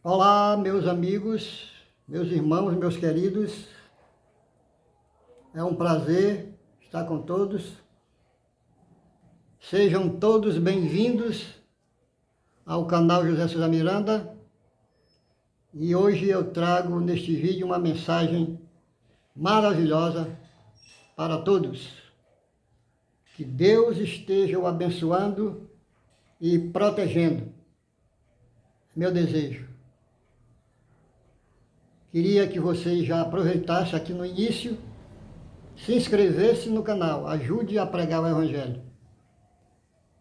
Olá, meus amigos, meus irmãos, meus queridos. É um prazer estar com todos. Sejam todos bem-vindos ao canal José César Miranda. E hoje eu trago neste vídeo uma mensagem maravilhosa para todos. Que Deus esteja o abençoando e protegendo. Meu desejo. Queria que você já aproveitasse aqui no início, se inscrevesse no canal, ajude a pregar o Evangelho.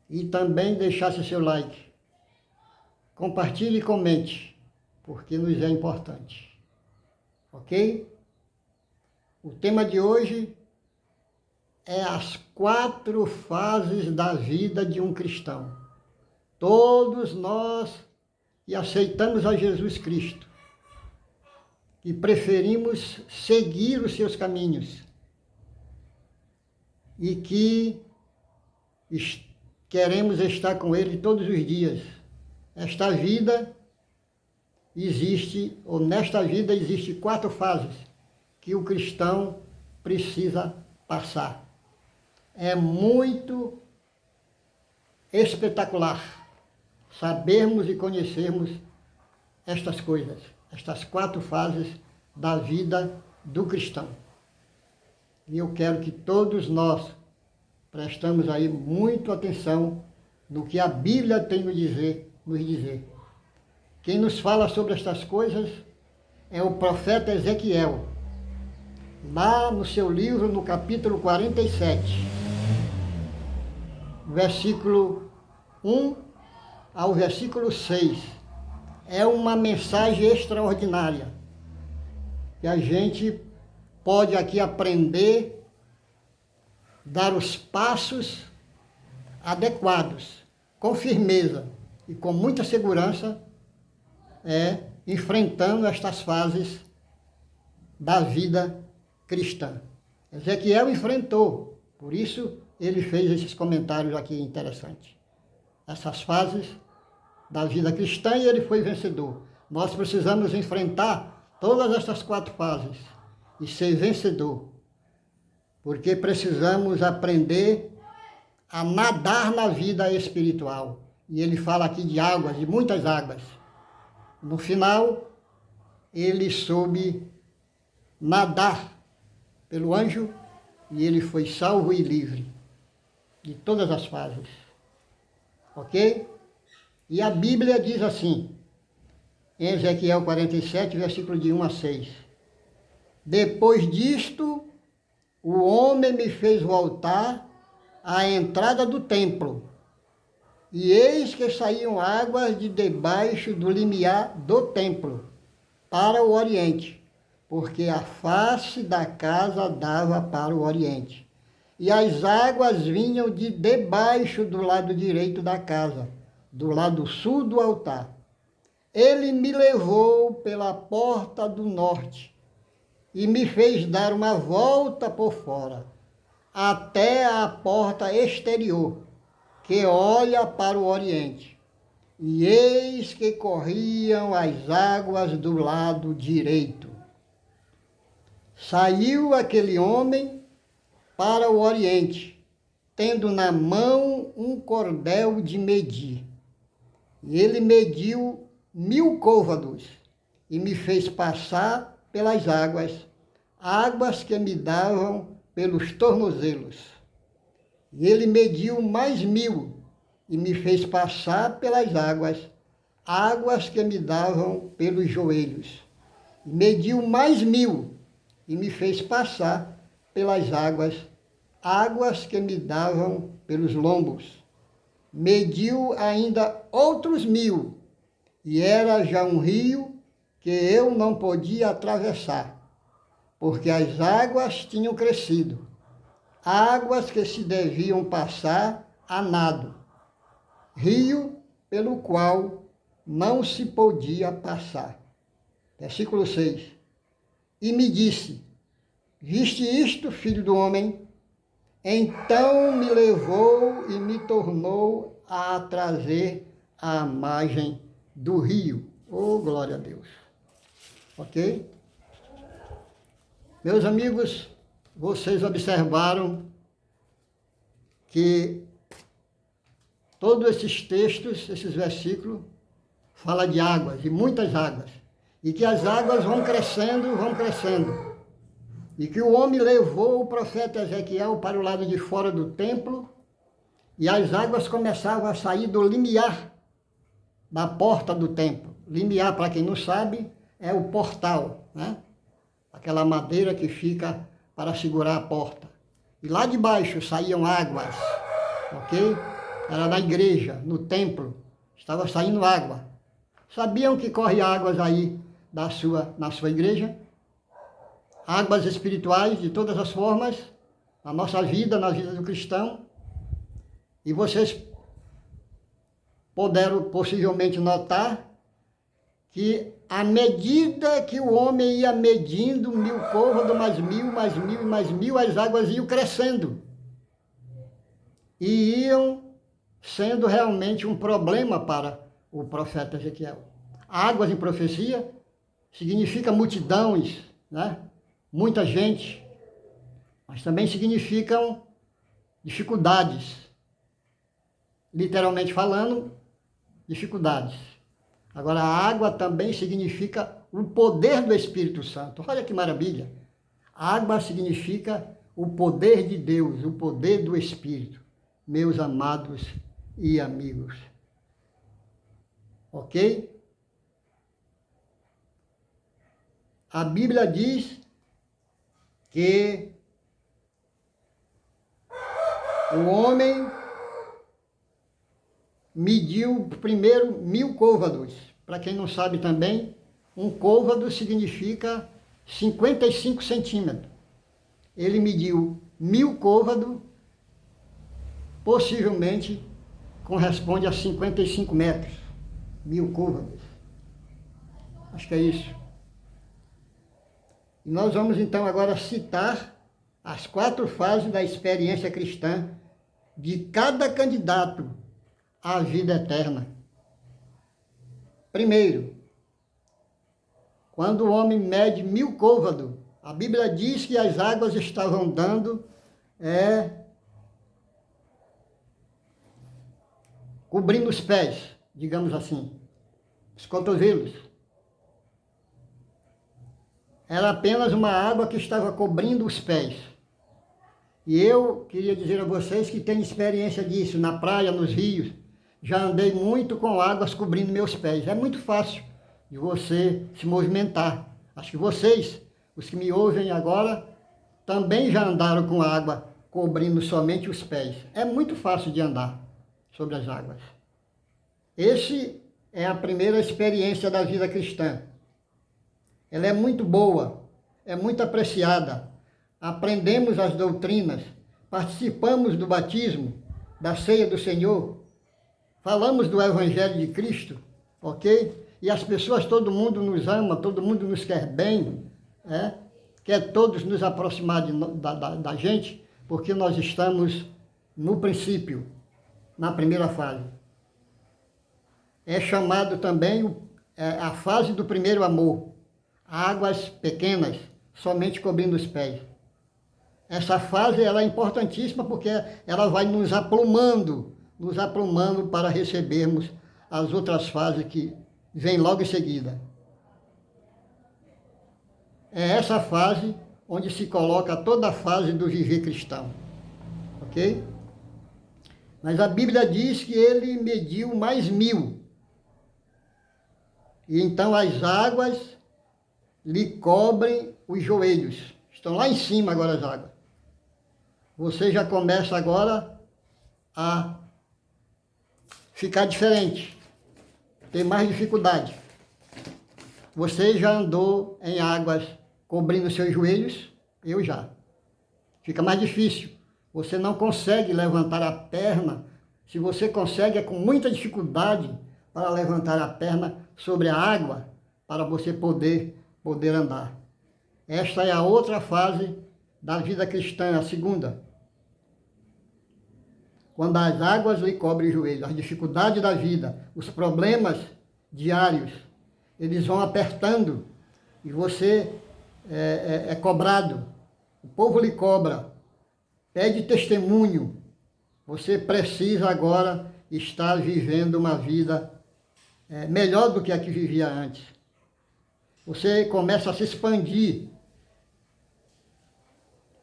E também deixasse seu like. Compartilhe e comente, porque nos é importante. Ok? O tema de hoje é as 4 fases da vida de um cristão. Todos nós que aceitamos a Jesus Cristo, que preferimos seguir os seus caminhos e que queremos estar com Ele todos os dias. Esta vida existe, ou nesta vida existe 4 fases que o cristão precisa passar. É muito espetacular sabermos e conhecermos estas coisas. Estas 4 fases da vida do cristão. E eu quero que todos nós prestamos aí muito atenção no que a Bíblia tem nos dizer. Quem nos fala sobre estas coisas é o profeta Ezequiel, lá no seu livro, no capítulo 47, versículo 1 ao versículo 6. É uma mensagem extraordinária, que a gente pode aqui aprender, dar os passos adequados, com firmeza e com muita segurança, enfrentando estas fases da vida cristã. Ezequiel enfrentou, por isso ele fez esses comentários aqui interessantes. Essas fases da vida cristã, e ele foi vencedor. Nós precisamos enfrentar todas estas 4 fases e ser vencedor, porque precisamos aprender a nadar na vida espiritual. E ele fala aqui de águas, de muitas águas. No final, ele soube nadar pelo anjo e ele foi salvo e livre de todas as fases. Ok? E a Bíblia diz assim, em Ezequiel 47, versículo de 1 a 6. Depois disto, o homem me fez voltar à entrada do templo, e eis que saíam águas de debaixo do limiar do templo, para o oriente, porque a face da casa dava para o oriente. E as águas vinham de debaixo do lado direito da casa, do lado sul do altar. Ele me levou pela porta do norte e me fez dar uma volta por fora, até a porta exterior, que olha para o oriente. E eis que corriam as águas do lado direito. Saiu aquele homem para o oriente, tendo na mão um cordel de medir. E ele mediu 1000 côvados e me fez passar pelas águas, águas que me davam pelos tornozelos. E ele mediu mais 1000 e me fez passar pelas águas, águas que me davam pelos joelhos. E mediu mais 1000 e me fez passar pelas águas, águas que me davam pelos lombos. Mediu ainda outros 1000, e era já um rio que eu não podia atravessar, porque as águas tinham crescido, águas que se deviam passar a nado, rio pelo qual não se podia passar. Versículo 6. E me disse, viste isto, filho do homem? Então me levou e me tornou a trazer à margem do rio. Oh, glória a Deus. Ok? Meus amigos, vocês observaram que todos esses textos, esses versículos, falam de águas, de muitas águas. E que as águas vão crescendo, vão crescendo. E que o homem levou o profeta Ezequiel para o lado de fora do templo, e as águas começavam a sair do limiar da porta do templo. Limiar, para quem não sabe, é o portal, né? Aquela madeira que fica para segurar a porta. E lá de baixo saíam águas, ok? Era na igreja, no templo, estava saindo água. Sabiam que corre águas aí na sua igreja? Águas espirituais de todas as formas, na nossa vida, na vida do cristão. E vocês puderam possivelmente notar que à medida que o homem ia medindo 1000 côvados, mais 1000, mais 1000 e mais 1000, as águas iam crescendo. E iam sendo realmente um problema para o profeta Ezequiel. Águas em profecia significa multidões, né? Muita gente, mas também significam dificuldades. Literalmente falando, dificuldades. Agora, a água também significa o poder do Espírito Santo. Olha que maravilha. Água significa o poder de Deus, o poder do Espírito, meus amados e amigos. Ok? A Bíblia diz que o homem mediu primeiro 1000 côvados. Para quem não sabe também, um côvado significa 55 centímetros. Ele mediu 1000 côvados, possivelmente corresponde a 55 metros. 1000 côvados. Acho que é isso. E nós vamos então agora citar as 4 fases da experiência cristã de cada candidato à vida eterna. Primeiro, quando o homem mede 1000 côvados, a Bíblia diz que as águas estavam dando cobrindo os pés, digamos assim, os cotovelos. Era apenas uma água que estava cobrindo os pés. E eu queria dizer a vocês que tenho experiência disso na praia, nos rios. Já andei muito com águas cobrindo meus pés. É muito fácil de você se movimentar. Acho que vocês, os que me ouvem agora, também já andaram com água cobrindo somente os pés. É muito fácil de andar sobre as águas. Esse é a primeira experiência da vida cristã. Ela é muito boa, é muito apreciada. Aprendemos as doutrinas, participamos do batismo, da ceia do Senhor, falamos do Evangelho de Cristo, ok? E as pessoas, todo mundo nos ama, todo mundo nos quer bem, quer todos nos aproximar da gente, porque nós estamos no princípio, na primeira fase. É chamado também a fase do primeiro amor. Águas pequenas, somente cobrindo os pés. Essa fase ela é importantíssima porque ela vai nos aprumando para recebermos as outras fases que vêm logo em seguida. É essa fase onde se coloca toda a fase do viver cristão. Ok? Mas a Bíblia diz que ele mediu mais 1000. E então as águas lhe cobrem os joelhos. Estão lá em cima agora as águas. Você já começa agora a ficar diferente, ter mais dificuldade. Você já andou em águas cobrindo seus joelhos? Eu já. Fica mais difícil. Você não consegue levantar a perna. Se você consegue, é com muita dificuldade para levantar a perna sobre a água, para você poder andar. Esta é a outra fase da vida cristã, a segunda. Quando as águas lhe cobrem o joelho, as dificuldades da vida, os problemas diários. eles vão apertando e você é cobrado. O povo lhe cobra, pede testemunho. Você precisa agora estar vivendo uma vida melhor do que a que vivia antes. Você começa a se expandir,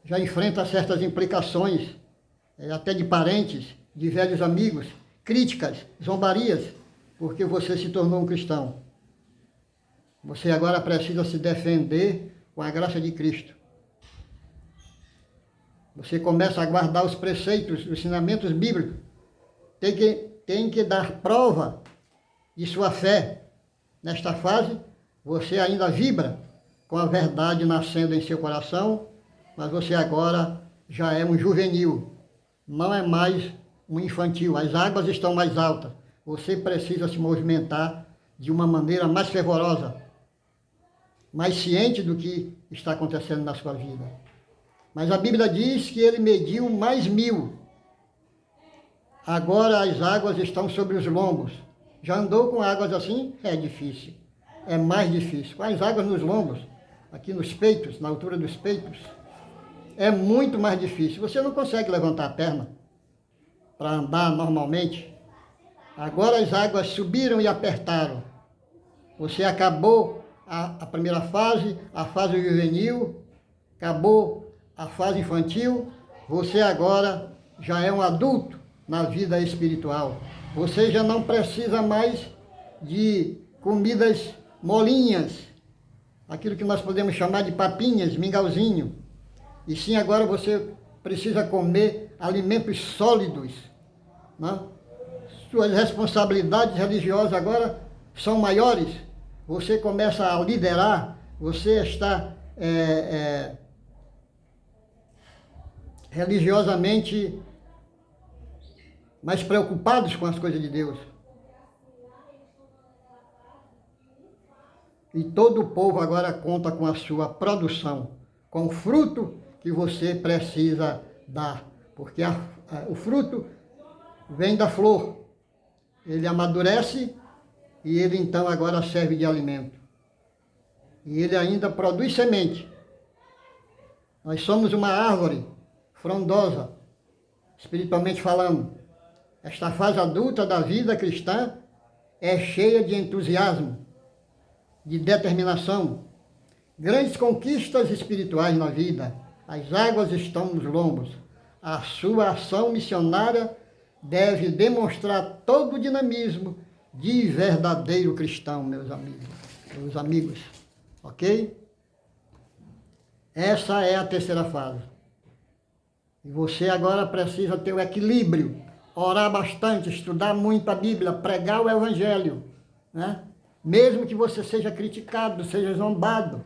já enfrenta certas implicações, até de parentes, de velhos amigos, críticas, zombarias, porque você se tornou um cristão. Você agora precisa se defender com a graça de Cristo. Você começa a guardar os preceitos, os ensinamentos bíblicos. Tem que dar prova de sua fé. Nesta fase, você ainda vibra com a verdade nascendo em seu coração, mas você agora já é um juvenil, não é mais um infantil. As águas estão mais altas. Você precisa se movimentar de uma maneira mais fervorosa, mais ciente do que está acontecendo na sua vida. Mas a Bíblia diz que ele mediu mais 1000. Agora as águas estão sobre os lombos. Já andou com águas assim? É difícil. É mais difícil. Com as águas nos lombos, aqui nos peitos, na altura dos peitos, é muito mais difícil. Você não consegue levantar a perna para andar normalmente. Agora as águas subiram e apertaram. Você acabou a primeira fase, a fase juvenil, acabou a fase infantil, você agora já é um adulto na vida espiritual. Você já não precisa mais de comidas molinhas, aquilo que nós podemos chamar de papinhas, mingauzinho. E sim, agora você precisa comer alimentos sólidos, né? Suas responsabilidades religiosas agora são maiores. Você começa a liderar, você está religiosamente mais preocupados com as coisas de Deus. E todo o povo agora conta com a sua produção, com o fruto que você precisa dar. Porque o fruto vem da flor. Ele amadurece e ele então agora serve de alimento. E ele ainda produz semente. Nós somos uma árvore frondosa, espiritualmente falando. Esta fase adulta da vida cristã é cheia de entusiasmo, de determinação, grandes conquistas espirituais na vida. As águas estão nos lombos. A sua ação missionária deve demonstrar todo o dinamismo de verdadeiro cristão, meus amigos. Ok? Essa é a terceira fase. E você agora precisa ter o equilíbrio, orar bastante, estudar muito a Bíblia, pregar o Evangelho, né? Mesmo que você seja criticado, seja zombado,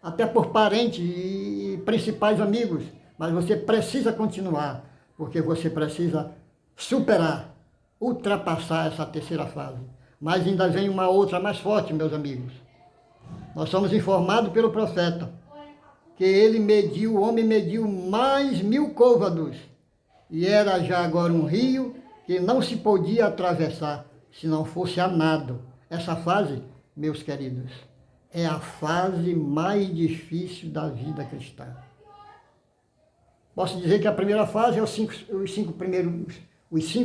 até por parentes e principais amigos, mas você precisa continuar, porque você precisa superar, ultrapassar essa terceira fase. Mas ainda vem uma outra mais forte, meus amigos. Nós somos informados pelo profeta que o homem mediu mais 1000 côvados, e era já agora um rio que não se podia atravessar se não fosse a nado. Essa fase, meus queridos, é a fase mais difícil da vida cristã. Posso dizer que a primeira fase é os cinco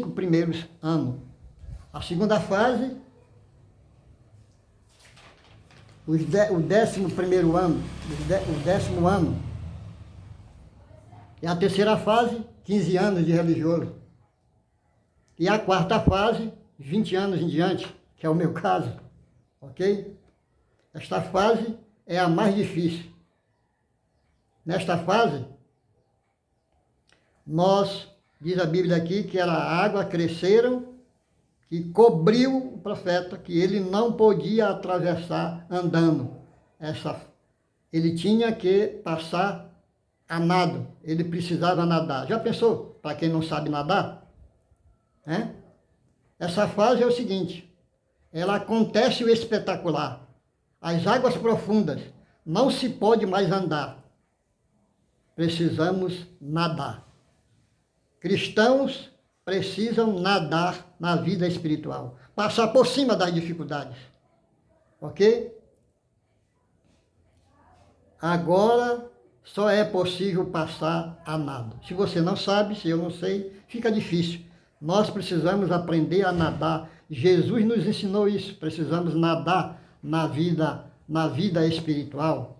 primeiros anos. A segunda fase, o 11º ano, o 10º ano. E a terceira fase, 15 anos de religioso. E a quarta fase, 20 anos em diante, que é o meu caso, ok? Esta fase é a mais difícil. Nesta fase, diz a Bíblia aqui, que a água cresceram, que cobriu o profeta, que ele não podia atravessar andando. Ele tinha que passar a nado, ele precisava nadar. Já pensou, para quem não sabe nadar? Essa fase é o seguinte, ela acontece o espetacular. As águas profundas, não se pode mais andar. Precisamos nadar. Cristãos precisam nadar na vida espiritual, passar por cima das dificuldades. Ok? Agora só é possível passar a nado. Se você não sabe, se eu não sei, fica difícil. Nós precisamos aprender a nadar. Jesus nos ensinou isso. Precisamos nadar na vida espiritual.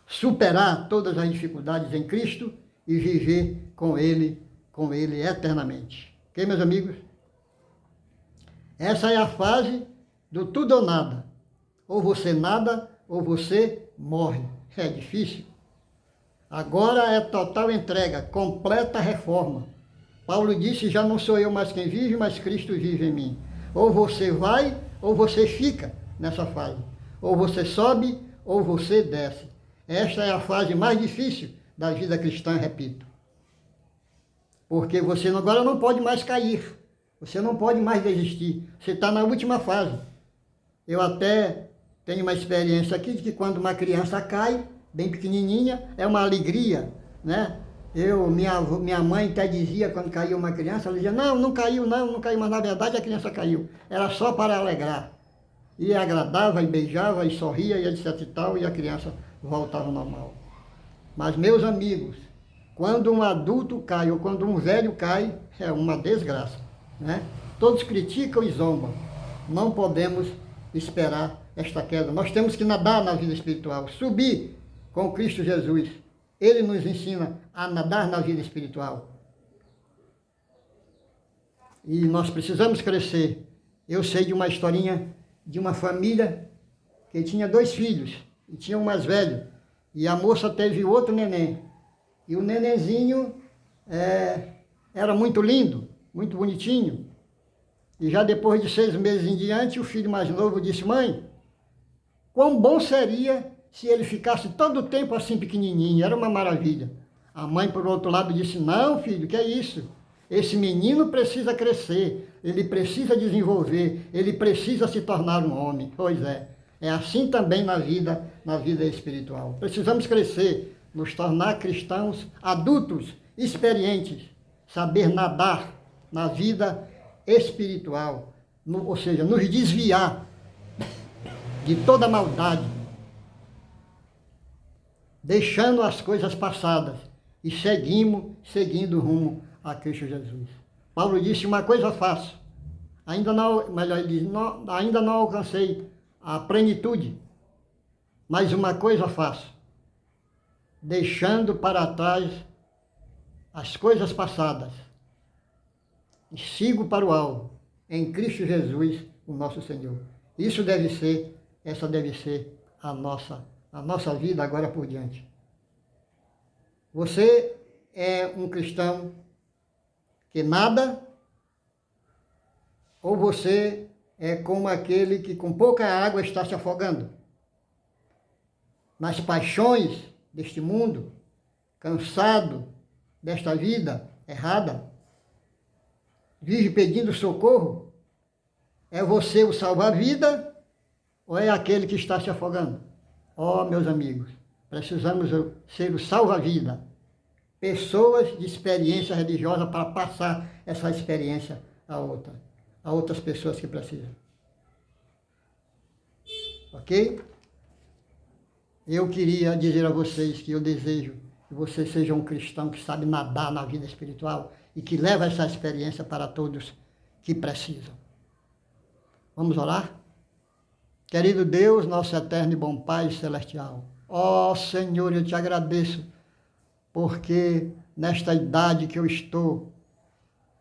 Superar todas as dificuldades em Cristo e viver com Ele eternamente. Ok, meus amigos? Essa é a fase do tudo ou nada. Ou você nada, ou você morre. É difícil. Agora é total entrega, completa reforma. Paulo disse, já não sou eu mais quem vive, mas Cristo vive em mim. Ou você vai, ou você fica nessa fase. Ou você sobe, ou você desce. Esta é a fase mais difícil da vida cristã, repito. Porque você agora não pode mais cair. Você não pode mais desistir. Você está na última fase. Eu até tenho uma experiência aqui de que quando uma criança cai, bem pequenininha, é uma alegria, né? Minha mãe até dizia, quando caiu uma criança, ela dizia, não caiu, mas na verdade a criança caiu. Era só para alegrar. E agradava, e beijava, e sorria, e etc e tal, e a criança voltava ao normal. Mas, meus amigos, quando um adulto cai, ou quando um velho cai, é uma desgraça, né? Todos criticam e zombam. Não podemos esperar esta queda. Nós temos que nadar na vida espiritual, subir com Cristo Jesus. Ele nos ensina a nadar na vida espiritual. E nós precisamos crescer. Eu sei de uma historinha de uma família que tinha 2 filhos, e tinha um mais velho, e a moça teve outro neném. E o nenenzinho era muito lindo, muito bonitinho. E já depois de 6 meses em diante, o filho mais novo disse, mãe, quão bom seria se ele ficasse todo o tempo assim pequenininho, era uma maravilha. A mãe, por outro lado, disse, não, filho, que é isso? Esse menino precisa crescer, ele precisa desenvolver, ele precisa se tornar um homem. Pois é assim também na vida espiritual. Precisamos crescer, nos tornar cristãos adultos, experientes, saber nadar na vida espiritual, ou seja, nos desviar de toda maldade, deixando as coisas passadas e seguindo rumo a Cristo Jesus. Paulo disse, uma coisa faço, ainda não alcancei a plenitude, mas uma coisa faço, deixando para trás as coisas passadas, e sigo para o alvo, em Cristo Jesus, o nosso Senhor. Essa deve ser a nossa vida agora por diante. Você é um cristão que nada, ou você é como aquele que com pouca água está se afogando nas paixões deste mundo, cansado desta vida errada, vive pedindo socorro? É você o salva-vida ou é aquele que está se afogando? Oh, meus amigos, precisamos ser o salva-vida, pessoas de experiência religiosa para passar essa experiência a outras pessoas que precisam. Ok? Eu queria dizer a vocês que eu desejo que vocês sejam um cristão que sabe nadar na vida espiritual e que leva essa experiência para todos que precisam. Vamos orar? Querido Deus, nosso eterno e bom Pai celestial, ó Senhor, eu te agradeço, porque nesta idade que eu estou,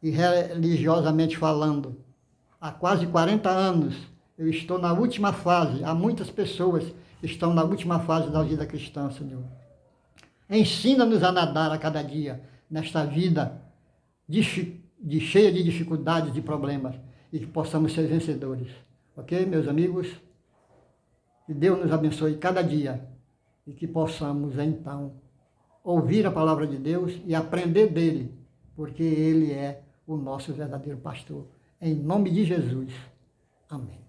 e religiosamente falando, há quase 40 anos, eu estou na última fase, há muitas pessoas que estão na última fase da vida cristã, Senhor. Ensina-nos a nadar a cada dia, nesta vida cheia de dificuldades, de problemas, e que possamos ser vencedores. Ok, meus amigos? Que Deus nos abençoe cada dia e que possamos, então, ouvir a palavra de Deus e aprender dele, porque ele é o nosso verdadeiro pastor. Em nome de Jesus. Amém.